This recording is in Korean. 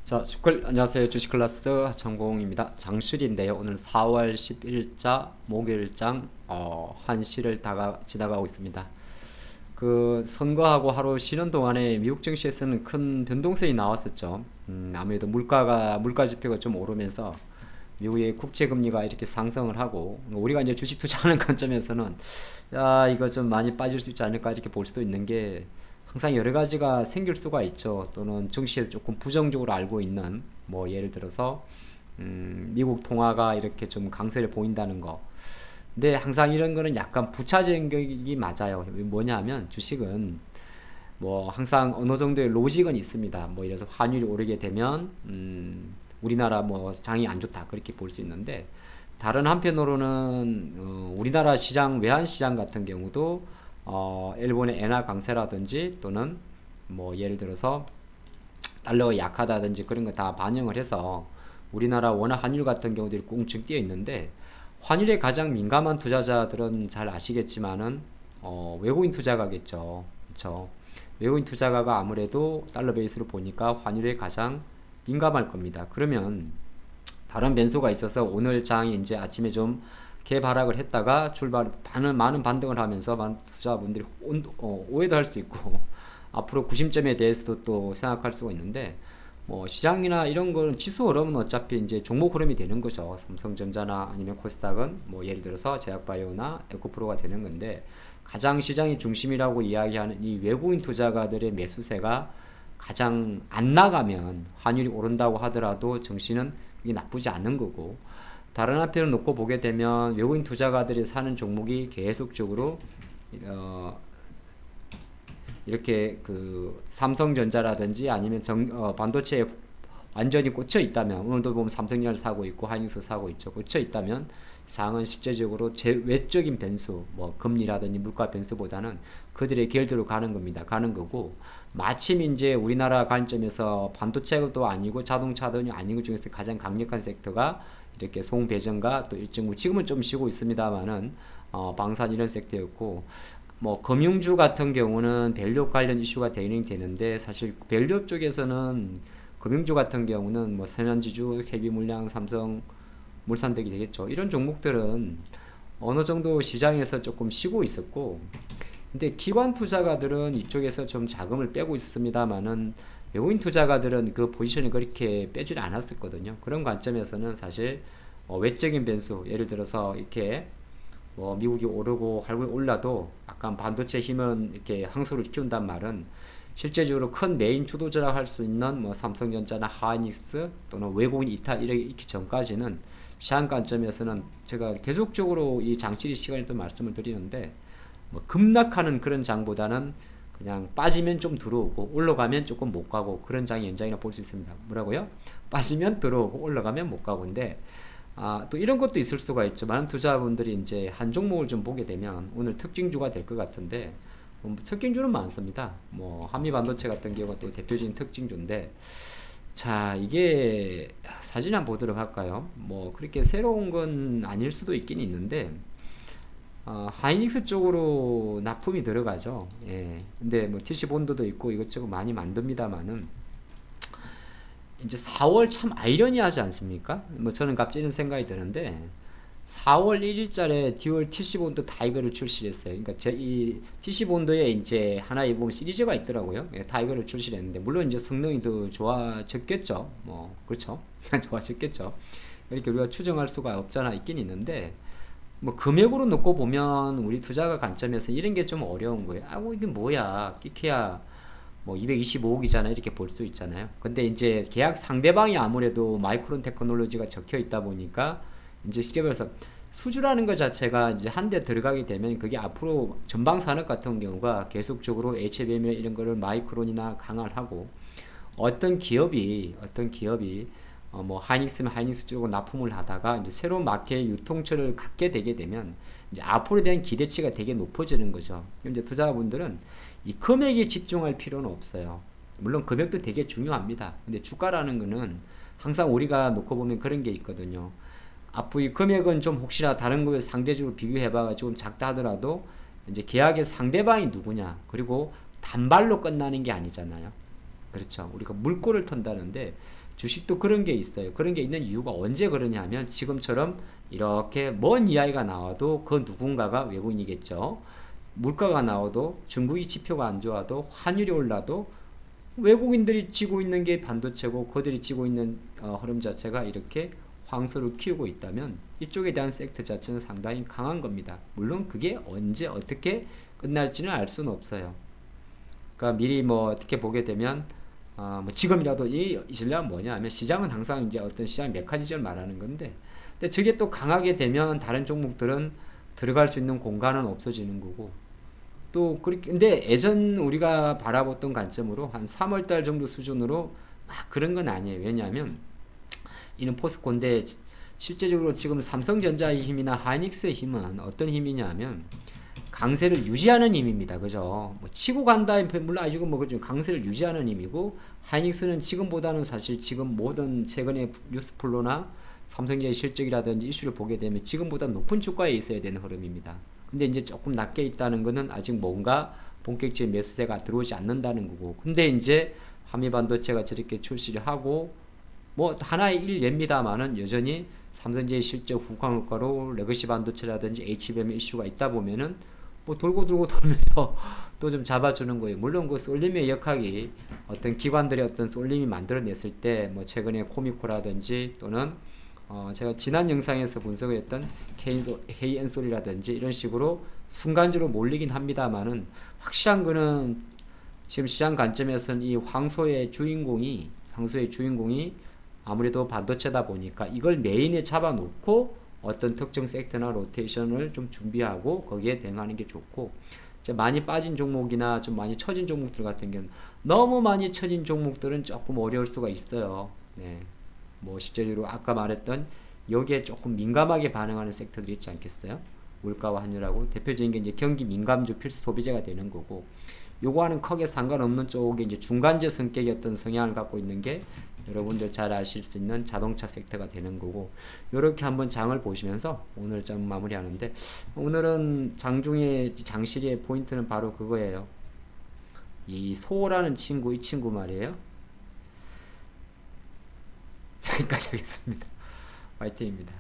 자, 안녕하세요. 주식 클래스 하창공입니다. 장술인데요. 오늘 4월 11일자 목요일장 1시를 지나가고 있습니다. 그 선거하고 하루 쉬는 동안에 미국 증시에서는 큰 변동성이 나왔었죠. 아무래도 물가 지표가 좀 오르면서 미국의 국채 금리가 이렇게 상승을 하고 우리가 이제 주식 투자하는 관점에서는 야, 이거 좀 많이 빠질 수 있지 않을까 이렇게 볼 수도 있는 게 항상 여러 가지가 생길 수가 있죠. 또는 증시에서 조금 부정적으로 알고 있는 뭐 예를 들어서 미국 통화가 이렇게 좀 강세를 보인다는 거. 근데 항상 이런 거는 약간 부차적인 게 맞아요. 뭐냐 하면 주식은 뭐 항상 어느 정도의 로직은 있습니다. 뭐 이래서 환율이 오르게 되면 우리나라 뭐 장이 안 좋다 그렇게 볼 수 있는데 다른 한편으로는 우리나라 시장 외환 시장 같은 경우도 일본의 엔화 강세라든지 또는 뭐 예를 들어서 달러가 약하다든지 그런 거 다 반영을 해서 우리나라 원화 환율 같은 경우들이 꽁충 뛰어 있는데 환율에 가장 민감한 투자자들은 잘 아시겠지만은 외국인 투자가겠죠. 그렇죠? 외국인 투자가가 아무래도 달러 베이스로 보니까 환율에 가장 민감할 겁니다. 그러면 다른 변수가 있어서 오늘 장이 이제 아침에 좀 개발락을 했다가 많은 반등을 하면서 많은 투자분들이 오해도 할 수 있고 앞으로 구심점에 대해서도 또 생각할 수가 있는데 뭐 시장이나 이런 거는 치수 흐름은 어차피 이제 종목 흐름이 되는 거죠. 삼성전자나 아니면 코스닥은 뭐 예를 들어서 제약바이오나 에코프로가 되는 건데 가장 시장이 중심이라고 이야기하는 이 외국인 투자가들의 매수세가 가장 안 나가면 환율이 오른다고 하더라도 정신은 그게 나쁘지 않은 거고 다른 한편을 놓고 보게 되면 외국인 투자가들이 사는 종목이 계속적으로 이렇게 그 삼성전자라든지 아니면 반도체에 완전히 꽂혀 있다면 오늘도 보면 삼성전자를 사고 있고 하이닉스 사고 있죠. 꽂혀 있다면 상은 실제적으로 외적인 변수, 뭐 금리라든지 물가 변수보다는 그들의 계열대로 가는 겁니다. 가는 거고 마침 이제 우리나라 관점에서 반도체도 아니고 자동차도 아니고 중에서 가장 강력한 섹터가 이렇게 송배전과 또 일정 지금은 좀 쉬고 있습니다만은 방산 이런 섹터였고 뭐 금융주 같은 경우는 밸류업 관련 이슈가 되는데 사실 밸류업 쪽에서는 금융주 같은 경우는 뭐 선현지주, KB물량, 삼성, 물산대기 되겠죠. 이런 종목들은 어느 정도 시장에서 조금 쉬고 있었고 근데 기관 투자가들은 이쪽에서 좀 자금을 빼고 있습니다만은 외국인 투자가들은 그 포지션을 그렇게 빼질 않았었거든요. 그런 관점에서는 사실 외적인 변수 예를 들어서 이렇게 뭐 미국이 오르고 한국이 올라도 약간 반도체 힘은 이렇게 항소를 키운단 말은 실제적으로 큰 메인 주도자라 할 수 있는 뭐 삼성전자나 하이닉스 또는 외국인 이탈 이렇게 있기 전까지는 시장 관점에서는 제가 계속적으로 이 장치리 시간에 또 말씀을 드리는데 뭐 급락하는 그런 장보다는 그냥 빠지면 좀 들어오고 올라가면 조금 못 가고 그런 장의 연장이라 볼 수 있습니다. 뭐라고요? 빠지면 들어오고 올라가면 못 가고인데 또 이런 것도 있을 수가 있죠. 많은 투자분들이 이제 한 종목을 좀 보게 되면 오늘 특징주가 될 것 같은데 특징주는 많습니다. 뭐 한미 반도체 같은 경우가 또 대표적인 특징주인데 자 이게 사진 한번 보도록 할까요? 뭐 그렇게 새로운 건 아닐 수도 있긴 있는데 하이닉스 쪽으로 납품이 들어가죠. 예. 근데 뭐 TC 본드도 있고 이것저것 많이 만듭니다만은 이제 4월 참 아이러니하지 않습니까? 뭐 저는 갑자기 이런 생각이 드는데 4월 1일자에 듀얼 TC본드 타이거를 출시했어요. 그러니까 이 TC본드에 이제 하나의 보면 시리즈가 있더라고요. 예, 타이거를 출시했는데 물론 이제 성능이 더 좋아졌겠죠. 뭐 그렇죠. 좋아졌겠죠. 이렇게 우리가 추정할 수가 없잖아 있긴 있는데 뭐 금액으로 놓고 보면 우리 투자가 관점에서 이런 게 좀 어려운 거예요. 뭐 이게 뭐야? 끼케야 뭐 225억이잖아 이렇게 볼 수 있잖아요. 근데 이제 계약 상대방이 아무래도 마이크론 테크놀로지가 적혀 있다 보니까 이제 쉽게 말해서 수주라는 것 자체가 이제 한 대 들어가게 되면 그게 앞으로 전방 산업 같은 경우가 계속적으로 HBM이나 이런 거를 마이크론이나 강화를 하고 어떤 기업이 뭐 하이닉스면 하이닉스 쪽으로 납품을 하다가 이제 새로운 마켓 유통처를 갖게 되게 되면 이제 앞으로에 대한 기대치가 되게 높아지는 거죠. 이제 투자자분들은 이 금액에 집중할 필요는 없어요. 물론 금액도 되게 중요합니다. 근데 주가라는 거는 항상 우리가 놓고 보면 그런 게 있거든요. 앞으로 이 금액은 좀 혹시나 다른 거에 상대적으로 비교해봐가 좀 작다 하더라도 이제 계약의 상대방이 누구냐 그리고 단발로 끝나는 게 아니잖아요. 그렇죠. 우리가 물꼬를 턴다는데 주식도 그런 게 있어요. 그런 게 있는 이유가 언제 그러냐 하면 지금처럼 이렇게 먼 이야기가 나와도 그 누군가가 외국인이겠죠. 물가가 나와도 중국이 지표가 안 좋아도 환율이 올라도 외국인들이 쥐고 있는 게 반도체고 그들이 쥐고 있는 흐름 자체가 이렇게 황소를 키우고 있다면 이쪽에 대한 섹터 자체는 상당히 강한 겁니다. 물론 그게 언제 어떻게 끝날지는 알 수는 없어요. 그러니까 미리 뭐 어떻게 보게 되면 뭐 지금이라도 이 전략은 뭐냐 하면 시장은 항상 이제 어떤 시장 메커니즘을 말하는 건데 근데 저게 또 강하게 되면 다른 종목들은 들어갈 수 있는 공간은 없어지는 거고 또 그렇게 근데 예전 우리가 바라봤던 관점으로 한 3월 달 정도 수준으로 막 그런 건 아니에요. 왜냐하면 이는 포스코인데 실제적으로 지금 삼성전자의 힘이나 하이닉스의 힘은 어떤 힘이냐면 강세를 유지하는 힘입니다. 그죠? 뭐 치고 간다, 물론 아직은 뭐 그죠. 강세를 유지하는 힘이고 하이닉스는 지금보다는 사실 지금 모든 최근의 뉴스플로나 삼성전자의 실적이라든지 이슈를 보게 되면 지금보다 높은 주가에 있어야 되는 흐름입니다. 근데 이제 조금 낮게 있다는 것은 아직 뭔가 본격적인 매수세가 들어오지 않는다는 거고. 근데 이제 한미반도체가 저렇게 출시를 하고 뭐 하나의 일례입니다만은 여전히 삼성전자의 실적 후광 효과로 레거시 반도체라든지 HBM 이슈가 있다 보면은 뭐 돌고 돌면서 또 좀 잡아주는 거예요. 물론 그 쏠림의 역학이 어떤 기관들의 어떤 쏠림이 만들어냈을 때 뭐 최근에 코미코라든지 또는 제가 지난 영상에서 분석했던 KN솔이라든지 이런 식으로 순간적으로 몰리긴 합니다만은 확실한 거는 지금 시장 관점에서는 이 황소의 주인공이 아무래도 반도체다 보니까 이걸 메인에 잡아놓고 어떤 특정 섹터나 로테이션을 좀 준비하고 거기에 대응하는 게 좋고 이제 많이 빠진 종목이나 좀 많이 처진 종목들 같은 경우는 너무 많이 처진 종목들은 조금 어려울 수가 있어요. 네. 뭐 실제로 아까 말했던 여기에 조금 민감하게 반응하는 섹터들이 있지 않겠어요? 물가와 환율하고 대표적인 게 이제 경기 민감주 필수 소비재가 되는 거고 요거와는 크게 상관없는 쪽에 이제 중간재 성격의 어떤 성향을 갖고 있는 게 여러분들 잘 아실 수 있는 자동차 섹터가 되는 거고 요렇게 한번 장을 보시면서 오늘 좀 마무리하는데 오늘은 장중에 장시리의 포인트는 바로 그거예요. 이 소라는 친구 이 친구 말이에요. 여기까지 하겠습니다. 화이팅입니다.